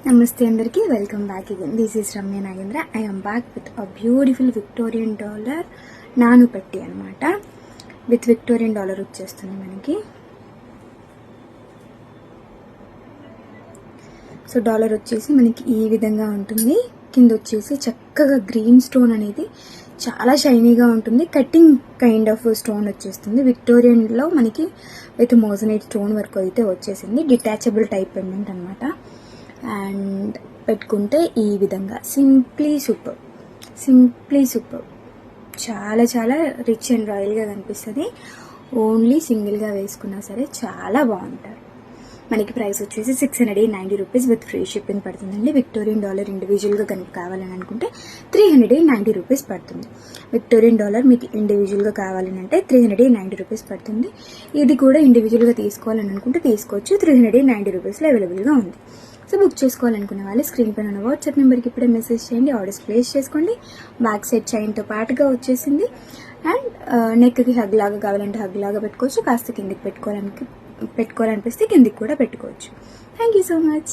నమస్తే అందరికీ, welcome back again. This is Ramya Nagendra. I am back with a beautiful Victorian dollar నాను పెట్టి అనమాట. విత్ విక్టోరియన్ డాలర్ వచ్చేస్తుంది మనకి. సో డాలర్ వచ్చేసి మనకి ఈ విధంగా ఉంటుంది. కింద వచ్చేసి చక్కగా గ్రీన్ స్టోన్ అనేది చాలా షైనీగా ఉంటుంది. కటింగ్ కైండ్ ఆఫ్ స్టోన్ వచ్చేస్తుంది. విక్టోరియన్లో మనకి విత్ మోజనైట్ స్టోన్ వర్క్ అయితే వచ్చేసింది. డిటాచబుల్ టైప్ పెండెంట్ అనమాట. అండ్ పెట్టుకుంటే ఈ విధంగా సింప్లీ సూపర్ చాలా చాలా రిచ్ అండ్ రాయల్గా కనిపిస్తుంది. ఓన్లీ సింగిల్గా వేసుకున్నా సరే చాలా బాగుంటారు. మనకి ప్రైస్ వచ్చేసి 690 రూపీస్ విత్ ఫ్రీ షిప్పింగ్ పడుతుందండి. విక్టోరియన్ డాలర్ ఇండివిజువల్గా కనుక కావాలని అనుకుంటే 390 రూపీస్ పడుతుంది. విక్టోరియన్ డాలర్ మీకు ఇండివిజువల్గా కావాలని అంటే 390 రూపీస్ పడుతుంది. ఇది కూడా ఇండివిజువల్గా తీసుకోవాలని అనుకుంటే తీసుకోవచ్చు. 390 రూపీస్లో అవైలబుల్గా ఉంది. సో బుక్ చేసుకోవాలనుకున్న వాళ్ళు స్క్రీన్ పైన ఉన్న వాట్సాప్ నెంబర్కి ఇప్పుడే మెసేజ్ చేయండి. ఆర్డర్స్ ప్లేస్ చేసుకోండి. బ్యాక్ సైడ్ చైన్తో పాటుగా వచ్చేసింది. అండ్ నెక్కి హగ్ లాగా కావాలంటే హగ్ లాగా పెట్టుకోవచ్చు. కాస్త కిందికి పెట్టుకోవాలనిపిస్తే కిందికి కూడా పెట్టుకోవచ్చు. Thank you so much.